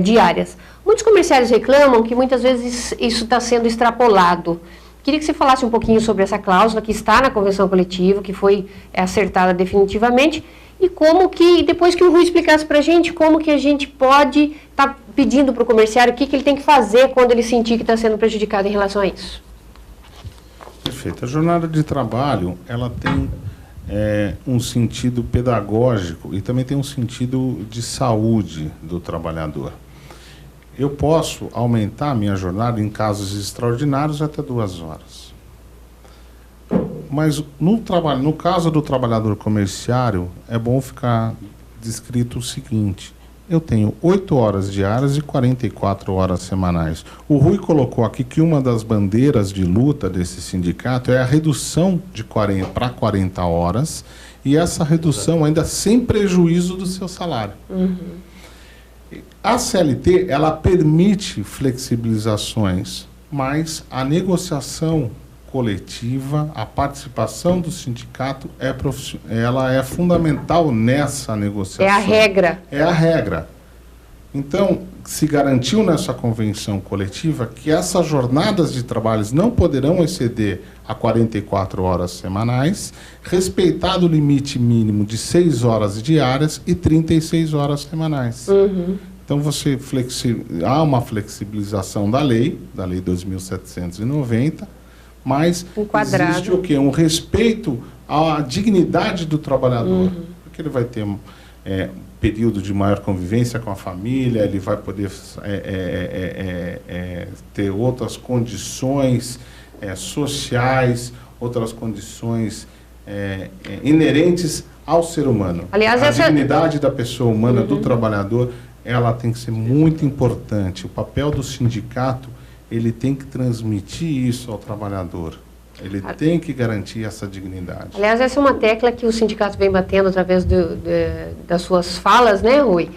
diárias. Muitos comerciários reclamam que muitas vezes isso está sendo extrapolado. Queria que você falasse um pouquinho sobre essa cláusula que está na convenção coletiva, que foi acertada definitivamente, e como que, depois que o Rui explicasse para a gente, como que a gente pode estar pedindo para o comerciário, o que ele tem que fazer quando ele sentir que está sendo prejudicado em relação a isso. Perfeito. A jornada de trabalho, ela tem um sentido pedagógico e também tem um sentido de saúde do trabalhador. Eu posso aumentar a minha jornada em casos extraordinários até 2 horas. Mas no caso do trabalhador comerciário, é bom ficar descrito o seguinte: eu tenho 8 horas diárias e 44 horas semanais. O Rui colocou aqui que uma das bandeiras de luta desse sindicato é a redução de 40 para 40 horas, e essa redução ainda sem prejuízo do seu salário. Uhum. A CLT, ela permite flexibilizações, mas a negociação coletiva, a participação do sindicato, ela é fundamental nessa negociação. É a regra. É a regra. Então, se garantiu nessa convenção coletiva que essas jornadas de trabalho não poderão exceder a 44 horas semanais, respeitado o limite mínimo de 6 horas diárias e 36 horas semanais. Uhum. Então, há uma flexibilização da lei 2.790, mas existe o quê? Um respeito à dignidade do trabalhador. Uhum. Porque ele vai ter período de maior convivência com a família, ele vai poder ter outras condições sociais, outras condições inerentes ao ser humano. Aliás, a dignidade da pessoa humana, do trabalhador, ela tem que ser muito importante. O papel do sindicato ele tem que transmitir isso ao trabalhador. Ele tem que garantir essa dignidade. Aliás, essa é uma tecla que o sindicato vem batendo através das suas falas, né, Rui?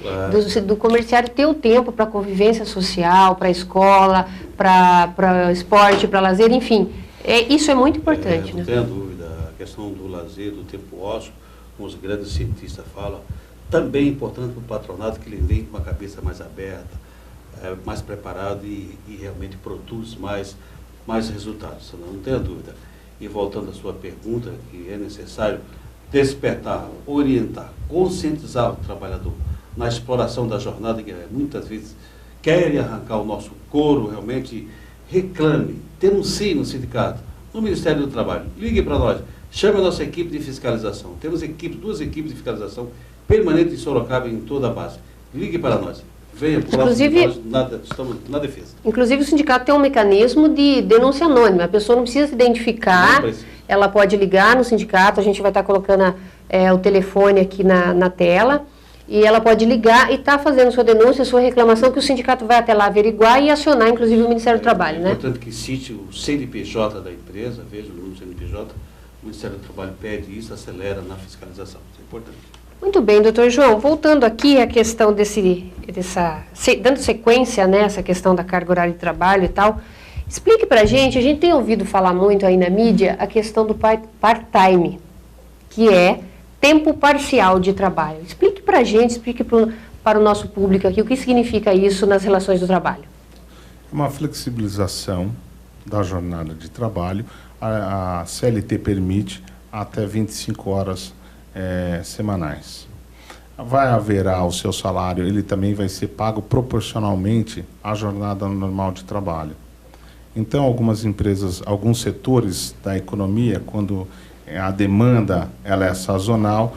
Do comerciário ter o tempo para convivência social, para a escola, para esporte, para lazer, enfim. Isso é muito importante. Não tenho dúvida. A questão do lazer, do tempo ósseo, como os grandes cientistas falam, também é importante para o patronato que ele vem com a cabeça mais aberta, mais preparado e realmente produz mais resultados, não tenha dúvida. E voltando à sua pergunta, que é necessário despertar, orientar, conscientizar o trabalhador na exploração da jornada, que muitas vezes querem arrancar o nosso couro, realmente reclame, denuncie no sindicato, no Ministério do Trabalho, ligue para nós, chame a nossa equipe de fiscalização. Temos duas equipes de fiscalização permanentes em Sorocaba e em toda a base. Ligue para nós. Venha, inclusive, nós estamos na defesa. Inclusive, o sindicato tem um mecanismo de denúncia anônima. A pessoa não precisa se identificar, ela pode ligar no sindicato, a gente vai estar colocando o telefone aqui na tela, e ela pode ligar e estar fazendo sua denúncia, sua reclamação, que o sindicato vai até lá averiguar e acionar, inclusive, o Ministério do Trabalho. É importante que cite o CNPJ da empresa, veja o número do CNPJ, o Ministério do Trabalho pede isso, acelera na fiscalização. Isso é importante. Muito bem, doutor João, voltando aqui à questão dando sequência nessa questão da carga horária de trabalho e tal, explique para a gente tem ouvido falar muito aí na mídia a questão do part-time, que é tempo parcial de trabalho. Explique para a gente, para o nosso público aqui, o que significa isso nas relações do trabalho. É uma flexibilização da jornada de trabalho, a CLT permite até 25 horas semanais. Haverá o seu salário, ele também vai ser pago proporcionalmente à jornada normal de trabalho. Então, algumas empresas, alguns setores da economia, quando a demanda ela é sazonal,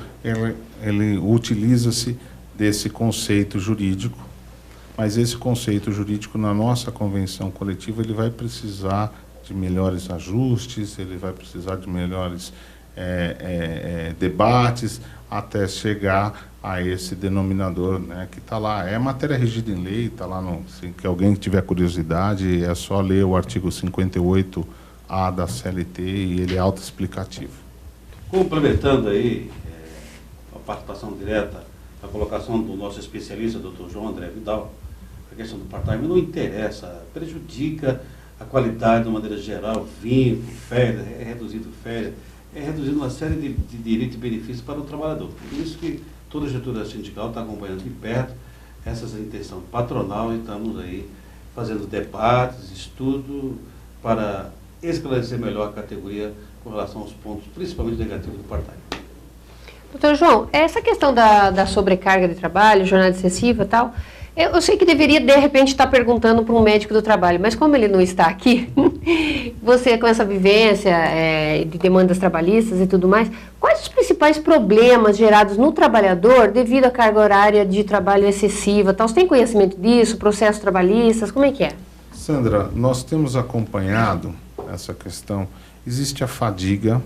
ele utiliza-se desse conceito jurídico, mas esse conceito jurídico, na nossa convenção coletiva, ele vai precisar de melhores ajustes, ele vai precisar de melhores debates até chegar a esse denominador, né, que está lá. É matéria regida em lei, está lá, que alguém tiver curiosidade, é só ler o artigo 58A da CLT e ele é autoexplicativo. Complementando aí a participação direta, a colocação do nosso especialista, Dr. João André Vidal, a questão do part-time não interessa, prejudica a qualidade de uma maneira geral, vínculo, férias, é reduzido uma série de direitos e benefícios para o trabalhador. Por isso que toda a estrutura sindical está acompanhando de perto essa intenção patronal e estamos aí fazendo debates, estudo para esclarecer melhor a categoria com relação aos pontos, principalmente negativos do part-time. Doutor João, essa questão da sobrecarga de trabalho, jornada excessiva e tal, eu sei que deveria, de repente, estar perguntando para um médico do trabalho, mas como ele não está aqui, você com essa vivência de demandas trabalhistas e tudo mais, quais os principais problemas gerados no trabalhador devido à carga horária de trabalho excessiva? Tal? Você tem conhecimento disso, processos trabalhistas, como é que é? Sandra, nós temos acompanhado essa questão. Existe a fadiga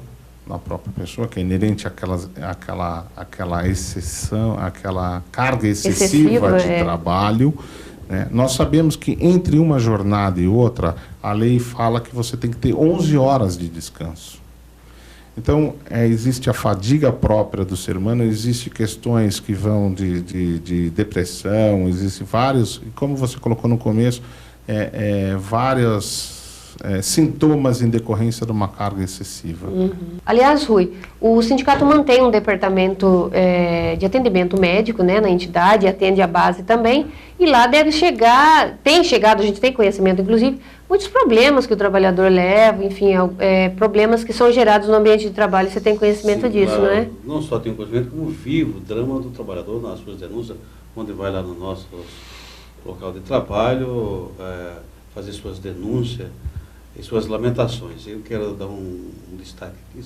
na própria pessoa, que é inerente àquela exceção, àquela carga excessiva de trabalho. Né? Nós sabemos que entre uma jornada e outra, a lei fala que você tem que ter 11 horas de descanso. Então, existe a fadiga própria do ser humano, existem questões que vão de depressão, existem vários, e como você colocou no começo, vários sintomas em decorrência de uma carga excessiva. Uhum. Aliás, Rui, o sindicato mantém um departamento de atendimento médico, né, na entidade, atende a base também, e lá tem chegado, a gente tem conhecimento, inclusive, muitos problemas que o trabalhador leva, enfim, problemas que são gerados no ambiente de trabalho. Você tem conhecimento disso, claro, não é? Não só tenho conhecimento, como vivo o drama do trabalhador nas suas denúncias, quando vai lá no nosso local de trabalho, fazer suas denúncias e suas lamentações. Eu quero dar um destaque aqui,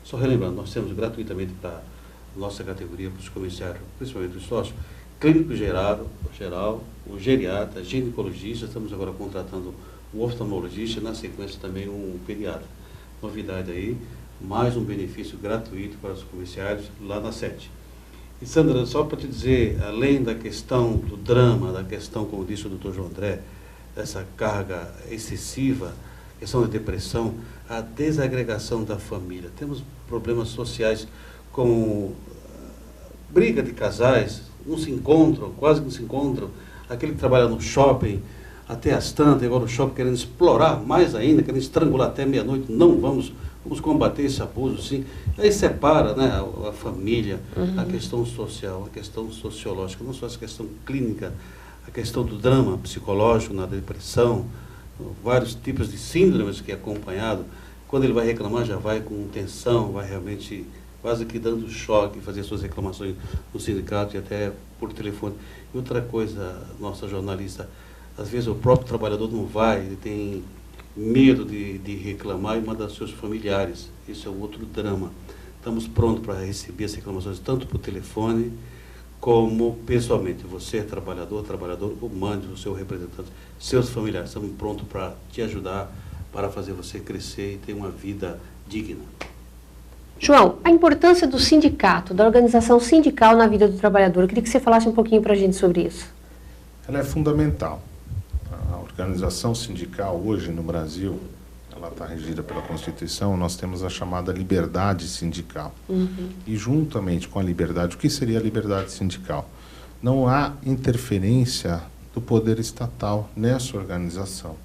só relembrando, nós temos gratuitamente para a nossa categoria, para os comerciários, principalmente os sócios, clínico geral, o geriatra, ginecologista, estamos agora contratando um oftalmologista, na sequência também um pediatra. Novidade aí, mais um benefício gratuito para os comerciários lá na sede. E Sandra, só para te dizer, além da questão do drama, da questão, como disse o Dr. João André, essa carga excessiva, questão da depressão, a desagregação da família. Temos problemas sociais como briga de casais, não se encontram, quase não se encontram, aquele que trabalha no shopping até as tantas, agora o shopping querendo explorar mais ainda, querendo estrangular até meia-noite, não vamos combater esse abuso, sim. Aí separa, né, a família, a questão social, a questão sociológica, não só essa questão clínica, a questão do drama psicológico, na depressão, vários tipos de síndromes que é acompanhado. Quando ele vai reclamar, já vai com tensão, vai realmente quase que dando choque, fazer suas reclamações no sindicato e até por telefone. E outra coisa, nossa jornalista, às vezes o próprio trabalhador não vai, ele tem medo de reclamar e mandar seus familiares. Isso é um outro drama. Estamos prontos para receber as reclamações tanto por telefone como pessoalmente. Você é trabalhador, mande o seu representante, seus familiares. Estamos prontos para te ajudar, para fazer você crescer e ter uma vida digna. João, a importância do sindicato, da organização sindical na vida do trabalhador. Eu queria que você falasse um pouquinho para a gente sobre isso. Ela é fundamental. A organização sindical hoje no Brasil, ela está regida pela Constituição, nós temos a chamada liberdade sindical. E juntamente com a liberdade, o que seria a liberdade sindical? Não há interferência do poder estatal nessa organização.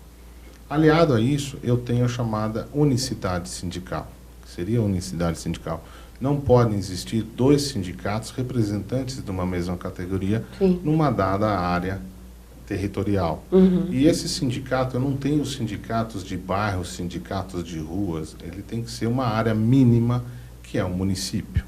Aliado a isso, eu tenho a chamada unicidade sindical, que seria a unicidade sindical. Não podem existir dois sindicatos representantes de uma mesma categoria numa dada área territorial. E esse sindicato, eu não tenho sindicatos de bairros, sindicatos de ruas, ele tem que ser uma área mínima, que é o município.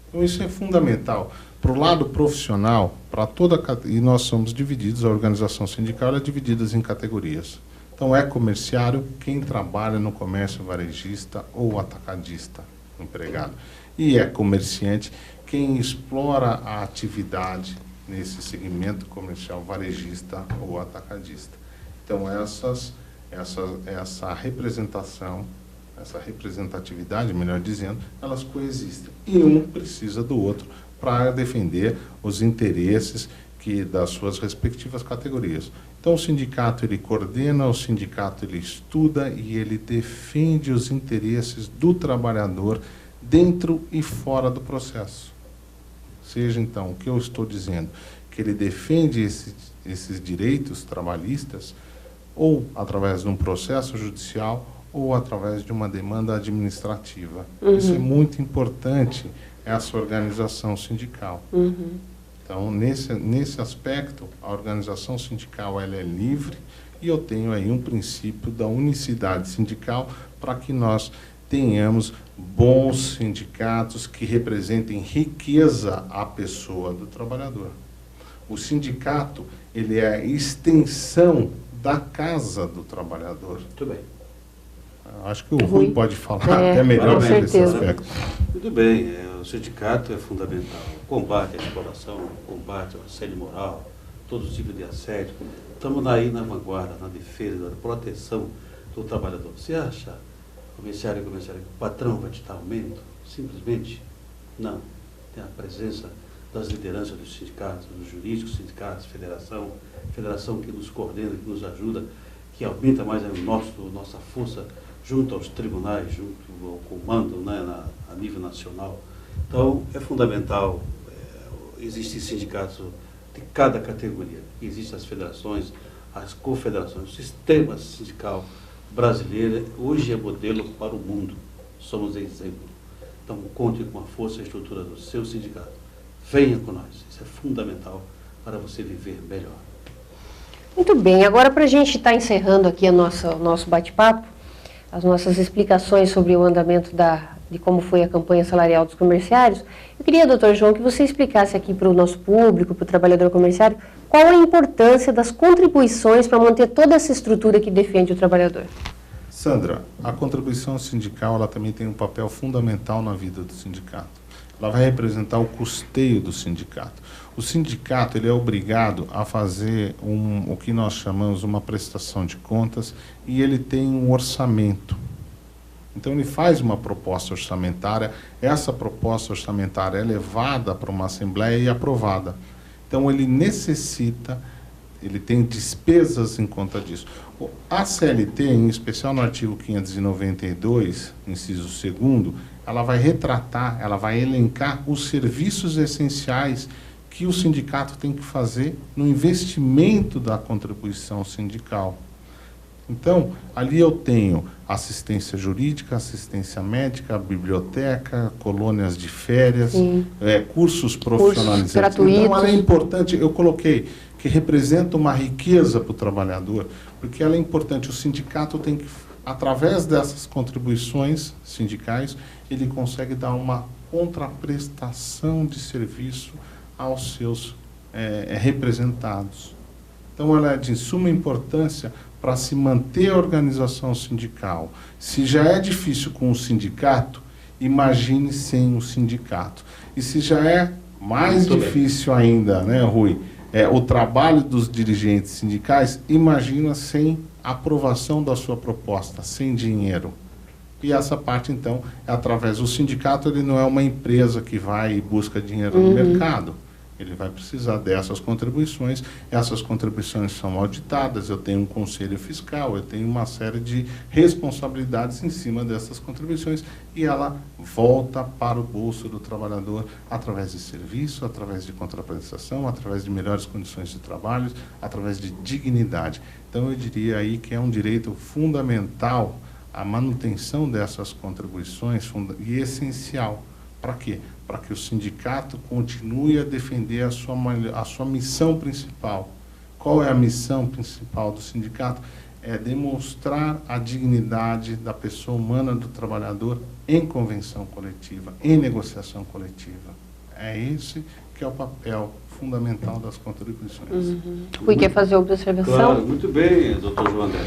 Então isso é fundamental. Para o lado profissional, para toda, e nós somos divididos, a organização sindical é dividida em categorias. Então é comerciário quem trabalha no comércio varejista ou atacadista, empregado. E é comerciante quem explora a atividade nesse segmento comercial varejista ou atacadista. Então essa representação, essa representatividade, melhor dizendo, elas coexistem. E um precisa do outro para defender os interesses das suas respectivas categorias. Então o sindicato ele coordena, o sindicato ele estuda e ele defende os interesses do trabalhador dentro e fora do processo. Seja então, o que eu estou dizendo, que ele defende esses direitos trabalhistas ou através de um processo judicial ou através de uma demanda administrativa. Isso é muito importante, essa organização sindical. Então, nesse aspecto, a organização sindical ela é livre e eu tenho aí um princípio da unicidade sindical para que nós tenhamos bons sindicatos que representem riqueza à pessoa do trabalhador. O sindicato, ele é a extensão da casa do trabalhador. Muito bem. Acho que o Rui pode falar até melhor sobre esse aspecto. Muito bem, o sindicato é fundamental. Combate à exploração, combate ao assédio moral, todos os tipos de assédio. Estamos aí na vanguarda, na defesa, na proteção do trabalhador. Você acha, comerciário, que o patrão vai te dar aumento? Simplesmente não. Tem a presença das lideranças dos sindicatos, dos jurídicos sindicatos, federação que nos coordena, que nos ajuda, que aumenta mais a nossa força junto aos tribunais, junto ao comando, né, a nível nacional. Então, é fundamental existir sindicatos de cada categoria. Existem as federações, as confederações. O sistema sindical brasileiro hoje é modelo para o mundo. Somos exemplo. Então, conte com a força e a estrutura do seu sindicato. Venha com nós. Isso é fundamental para você viver melhor. Muito bem. Agora, para a gente estar encerrando aqui o nosso bate-papo, as nossas explicações sobre o andamento de como foi a campanha salarial dos comerciários, eu queria, doutor João, que você explicasse aqui para o nosso público, para o trabalhador comerciário, qual a importância das contribuições para manter toda essa estrutura que defende o trabalhador. Sandra, a contribuição sindical ela também tem um papel fundamental na vida do sindicato. Ela vai representar o custeio do sindicato. O sindicato ele é obrigado a fazer o que nós chamamos uma prestação de contas e ele tem um orçamento. Então ele faz uma proposta orçamentária, essa proposta orçamentária é levada para uma assembleia e aprovada. Então ele necessita ele tem despesas em conta disso. A CLT, em especial no artigo 592, inciso 2º, ela vai retratar, ela vai elencar os serviços essenciais que o sindicato tem que fazer no investimento da contribuição sindical. Então, ali eu tenho assistência jurídica, assistência médica, biblioteca, colônias de férias, cursos profissionalizantes. Gratuitos. Então, ela é importante, eu coloquei, que representa uma riqueza para o trabalhador, porque ela é importante. O sindicato tem que, através dessas contribuições sindicais, ele consegue dar uma contraprestação de serviço aos seus representados. Então, ela é de suma importância para se manter a organização sindical. Se já é difícil com o sindicato, imagine sem o sindicato. E se já é mais difícil ainda, né, Rui, o trabalho dos dirigentes sindicais, imagina sem aprovação da sua proposta, sem dinheiro. E essa parte, então, é através do sindicato. Ele não é uma empresa que vai e busca dinheiro no mercado. Ele vai precisar dessas contribuições. Essas contribuições são auditadas, eu tenho um conselho fiscal, eu tenho uma série de responsabilidades em cima dessas contribuições, e ela volta para o bolso do trabalhador através de serviço, através de contraprestação, através de melhores condições de trabalho, através de dignidade. Então, eu diria aí que é um direito fundamental a manutenção dessas contribuições e essencial. Para quê? Para que o sindicato continue a defender a sua missão principal. Qual é a missão principal do sindicato? É demonstrar a dignidade da pessoa humana, do trabalhador, em convenção coletiva, em negociação coletiva. É esse que é o papel fundamental das contribuições. Rui, quer fazer uma observação? Claro, muito bem, doutor João André.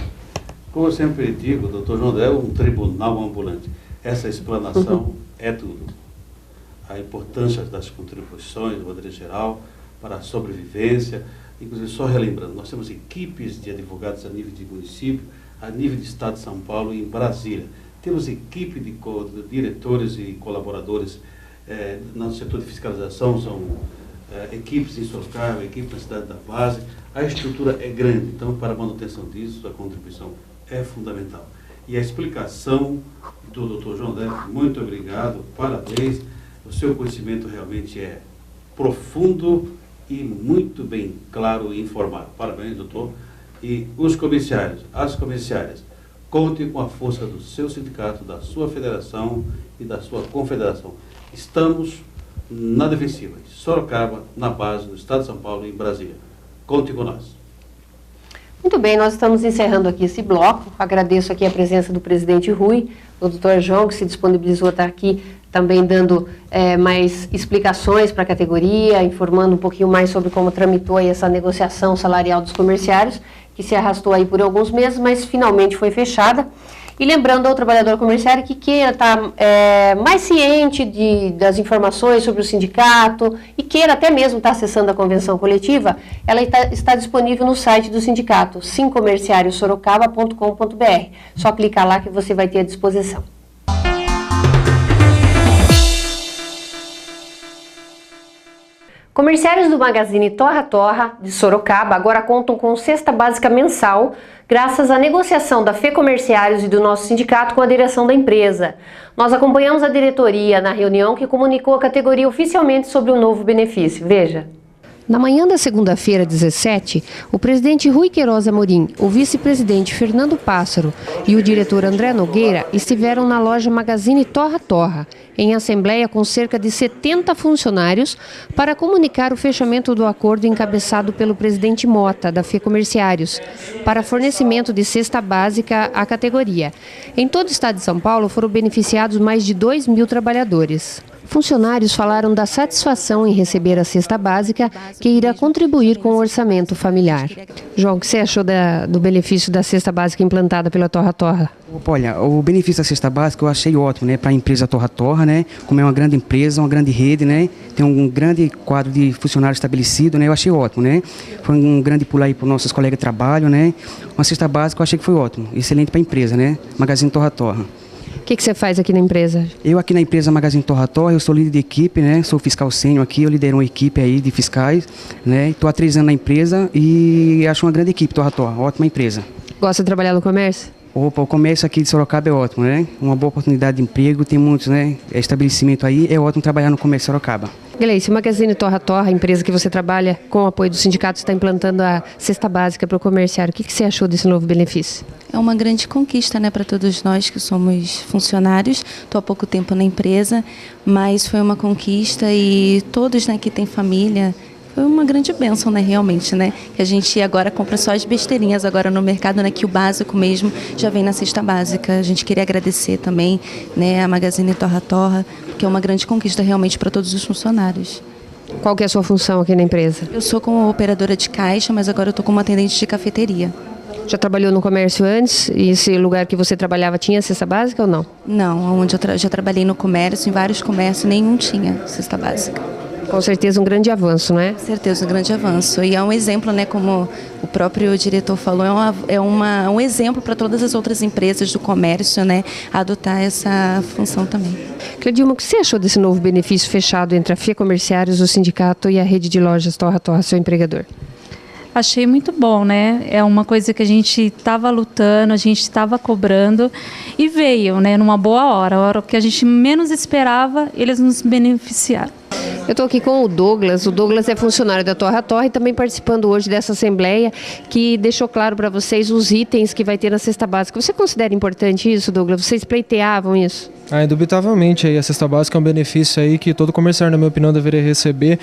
Como eu sempre digo, o doutor João André é um tribunal ambulante. Essa explanação é tudo. A importância das contribuições, de maneira geral, para a sobrevivência. Inclusive, só relembrando, nós temos equipes de advogados a nível de município, a nível de Estado de São Paulo e em Brasília. Temos equipe de diretores e colaboradores no setor de fiscalização, são equipes em Sorocaba, equipes na cidade da base. A estrutura é grande, então, para a manutenção disso, a contribuição é fundamental. E a explicação do Dr. João André, muito obrigado, parabéns. O seu conhecimento realmente é profundo e muito bem claro e informado. Parabéns, doutor. E os comerciários, as comerciárias, contem com a força do seu sindicato, da sua federação e da sua confederação. Estamos na defensiva, em Sorocaba, na base, no Estado de São Paulo e em Brasília. Conte com nós. Muito bem, nós estamos encerrando aqui esse bloco. Agradeço aqui a presença do presidente Rui, do Dr. João, que se disponibilizou a estar aqui também dando mais explicações para a categoria, informando um pouquinho mais sobre como tramitou aí essa negociação salarial dos comerciários, que se arrastou aí por alguns meses, mas finalmente foi fechada. E lembrando ao trabalhador comerciário que queira estar mais ciente das informações sobre o sindicato e queira até mesmo estar acessando a convenção coletiva, ela está disponível no site do sindicato, simcomerciariosorocaba.com.br. Só clicar lá que você vai ter à disposição. Comerciários do Magazine Torra Torra, de Sorocaba, agora contam com cesta básica mensal, graças à negociação da FEComerciários e do nosso sindicato com a direção da empresa. Nós acompanhamos a diretoria na reunião que comunicou a categoria oficialmente sobre o novo benefício. Veja. Na manhã da segunda-feira, 17, o presidente Rui Queiroz Amorim, o vice-presidente Fernando Pássaro e o diretor André Nogueira estiveram na loja Magazine Torra Torra, em assembleia com cerca de 70 funcionários, para comunicar o fechamento do acordo encabeçado pelo presidente Mota, da FEComerciários, para fornecimento de cesta básica à categoria. Em todo o estado de São Paulo foram beneficiados mais de 2.000 trabalhadores. Funcionários falaram da satisfação em receber a cesta básica, que irá contribuir com o orçamento familiar. João, o que você achou do benefício da cesta básica implantada pela Torra Torra? Olha, o benefício da cesta básica eu achei ótimo, né, para a empresa Torra Torra, né, como é uma grande empresa, uma grande rede, né, tem um grande quadro de funcionários estabelecido, né, eu achei ótimo, né, foi um grande pulo aí para os nossos colegas de trabalho, né, uma cesta básica eu achei que foi ótimo, excelente para a empresa, né, Magazine Torra Torra. O que você faz aqui na empresa? Eu aqui na empresa Magazine Torra Torra, eu sou líder de equipe, né? Sou fiscal sênior aqui, eu lidero uma equipe aí de fiscais, né? Estou há 3 anos na empresa e acho uma grande equipe Torra Torra, ótima empresa. Gosta de trabalhar no comércio? Opa, o comércio aqui de Sorocaba é ótimo, né? Uma boa oportunidade de emprego, tem muitos, né? Estabelecimento aí, é ótimo trabalhar no comércio de Sorocaba. Gleice, o Magazine Torra Torra, a empresa que você trabalha com o apoio do sindicato, está implantando a cesta básica para o comerciário. O que você achou desse novo benefício? É uma grande conquista, né, para todos nós que somos funcionários. Estou há pouco tempo na empresa, mas foi uma conquista e todos, né, que têm família, foi uma grande bênção, né, realmente, né? Que a gente agora compra só as besteirinhas agora no mercado, né, que o básico mesmo já vem na cesta básica. A gente queria agradecer também, né, a Magazine Torra Torra, porque é uma grande conquista realmente para todos os funcionários. Qual que é a sua função aqui na empresa? Eu sou como operadora de caixa, mas agora eu estou como atendente de cafeteria. Já trabalhou no comércio antes? E esse lugar que você trabalhava tinha cesta básica ou não? Não, onde eu já trabalhei no comércio, em vários comércios, nenhum tinha cesta básica. Com certeza um grande avanço, né? Com certeza, um grande avanço. E é um exemplo, né, como o próprio diretor falou, um exemplo para todas as outras empresas do comércio, né, adotar essa função também. Cleudilma, o que você achou desse novo benefício fechado entre a FIA Comerciários, o sindicato e a rede de lojas Torra Torra, seu empregador? Achei muito bom, né? É uma coisa que a gente estava lutando, a gente estava cobrando e veio, né, numa boa hora, a hora que a gente menos esperava, eles nos beneficiaram. Eu estou aqui com o Douglas. O Douglas é funcionário da Torra Torra e também participando hoje dessa assembleia que deixou claro para vocês os itens que vai ter na cesta básica. Você considera importante isso, Douglas? Vocês pleiteavam isso? Indubitavelmente, aí a cesta básica é um benefício aí que todo comerciário, na minha opinião, deveria receber.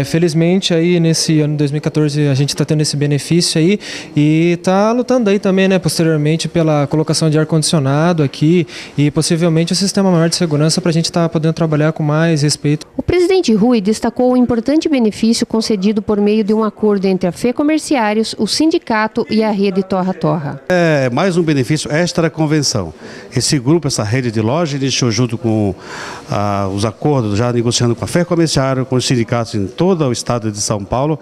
Felizmente, aí nesse ano de 2014, a gente está tendo esse benefício aí e está lutando aí também, né, posteriormente, pela colocação de ar-condicionado aqui e possivelmente o sistema maior de segurança para a gente estar podendo trabalhar com mais respeito. O presidente Rui destacou o importante benefício concedido por meio de um acordo entre a FE Comerciários, o sindicato e a rede Torra Torra. É mais um benefício extra-convenção. Esse grupo, essa rede de lojas, iniciou junto com os acordos, já negociando com a FE Comerciário, com os sindicatos em todo o estado de São Paulo.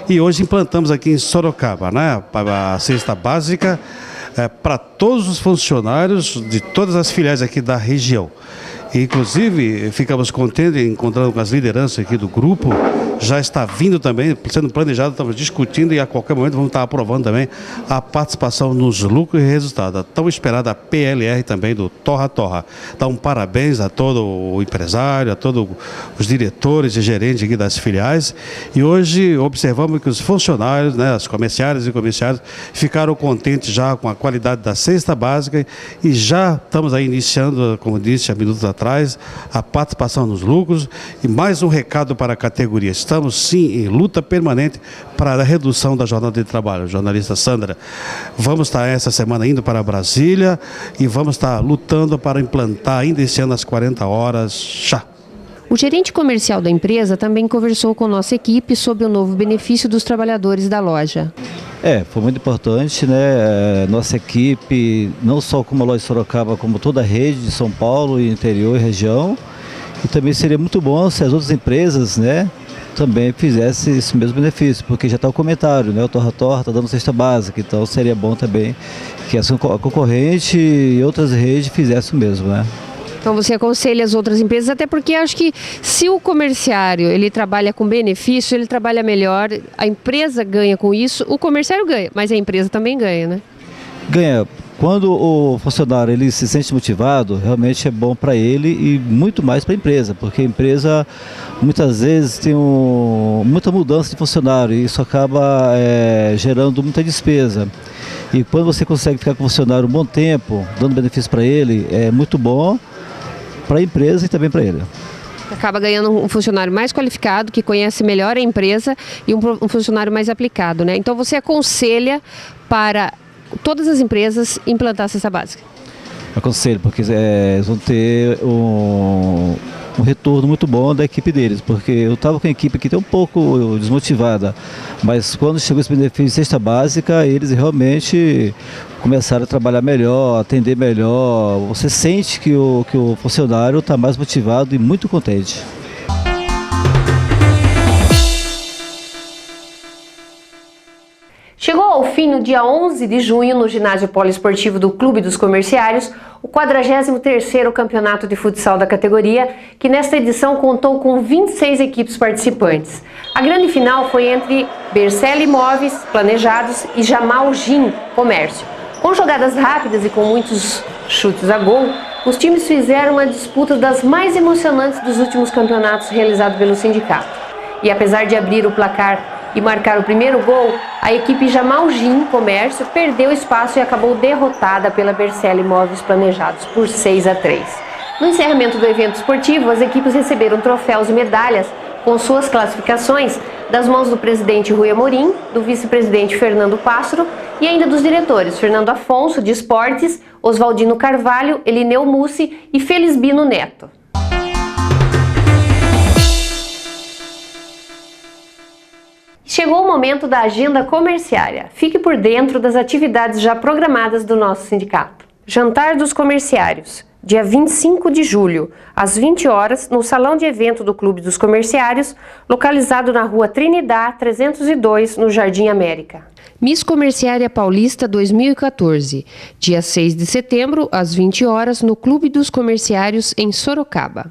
E hoje implantamos aqui em Sorocaba, né, a cesta básica para todos os funcionários de todas as filiais aqui da região. Inclusive, ficamos contentes encontrando com as lideranças aqui do grupo. Já está vindo também, sendo planejado, estamos discutindo e a qualquer momento vamos estar aprovando também a participação nos lucros e resultados. A tão esperada PLR também do Torra Torra. Então, parabéns a todo o empresário, a todos os diretores e gerentes aqui das filiais. E hoje observamos que os funcionários, né, as comerciárias e comerciários, ficaram contentes já com a qualidade da cesta básica e já estamos aí iniciando, como disse há minutos atrás, a participação nos lucros. E mais um recado para a categoria. Estamos sim em luta permanente para a redução da jornada de trabalho. Jornalista Sandra, vamos estar essa semana indo para Brasília e vamos estar lutando para implantar ainda esse ano as 40 horas já. O gerente comercial da empresa também conversou com nossa equipe sobre o novo benefício dos trabalhadores da loja. Foi muito importante, né? Nossa equipe, não só como a loja de Sorocaba, como toda a rede de São Paulo, interior e região. E também seria muito bom se as outras empresas, né, também fizessem esse mesmo benefício, porque já está o comentário, né? O Torra Torra está dando cesta básica, então seria bom também que a concorrente e outras redes fizessem o mesmo, né? Então você aconselha as outras empresas, até porque acho que se o comerciário ele trabalha com benefício, ele trabalha melhor, a empresa ganha com isso, o comerciário ganha, mas a empresa também ganha, né? Ganha. Quando o funcionário ele se sente motivado, realmente é bom para ele e muito mais para a empresa, porque a empresa muitas vezes tem muita mudança de funcionário e isso acaba gerando muita despesa. E quando você consegue ficar com o funcionário um bom tempo, dando benefício para ele, é muito bom para a empresa e também para ele. Acaba ganhando um funcionário mais qualificado, que conhece melhor a empresa e um funcionário mais aplicado, né? Então você aconselha para todas as empresas implantar a cesta básica? Aconselho, porque eles vão ter um retorno muito bom da equipe deles, porque eu estava com a equipe aqui até um pouco desmotivada, mas quando chegou esse benefício de cesta básica, eles realmente começaram a trabalhar melhor, atender melhor. Você sente que o funcionário está mais motivado e muito contente. Chegou ao fim no dia 11 de junho, no ginásio poliesportivo do Clube dos Comerciários, o 43º campeonato de futsal da categoria, que nesta edição contou com 26 equipes participantes. A grande final foi entre Bercel Imóveis Planejados e Jamal Gin Comércio. Com jogadas rápidas e com muitos chutes a gol, os times fizeram uma disputa das mais emocionantes dos últimos campeonatos realizados pelo sindicato. E apesar de abrir o placar e marcar o primeiro gol, a equipe Jamal Gin Comércio perdeu espaço e acabou derrotada pela Bercel Imóveis Planejados por 6-3. No encerramento do evento esportivo, as equipes receberam troféus e medalhas com suas classificações das mãos do presidente Rui Amorim, do vice-presidente Fernando Pássaro e ainda dos diretores Fernando Afonso, de Esportes, Oswaldino Carvalho, Elineu Mussi e Felisbino Neto. Chegou o momento da agenda comerciária. Fique por dentro das atividades já programadas do nosso sindicato. Jantar dos Comerciários, dia 25 de julho, às 20 horas, no Salão de Evento do Clube dos Comerciários, localizado na Rua Trinidad 302, no Jardim América. Miss Comerciária Paulista 2014, dia 6 de setembro, às 20 horas, no Clube dos Comerciários, em Sorocaba.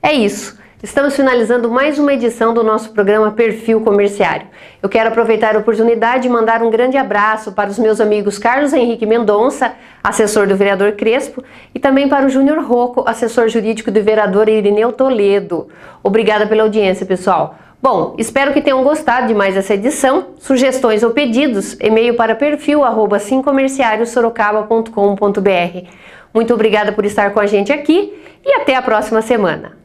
É isso. Estamos finalizando mais uma edição do nosso programa Perfil Comerciário. Eu quero aproveitar a oportunidade de mandar um grande abraço para os meus amigos Carlos Henrique Mendonça, assessor do vereador Crespo, e também para o Júnior Rocco, assessor jurídico do vereador Irineu Toledo. Obrigada pela audiência, pessoal. Bom, espero que tenham gostado de mais essa edição. Sugestões ou pedidos, e-mail para perfil@simcomerciariosorocaba.com.br. Muito obrigada por estar com a gente aqui e até a próxima semana.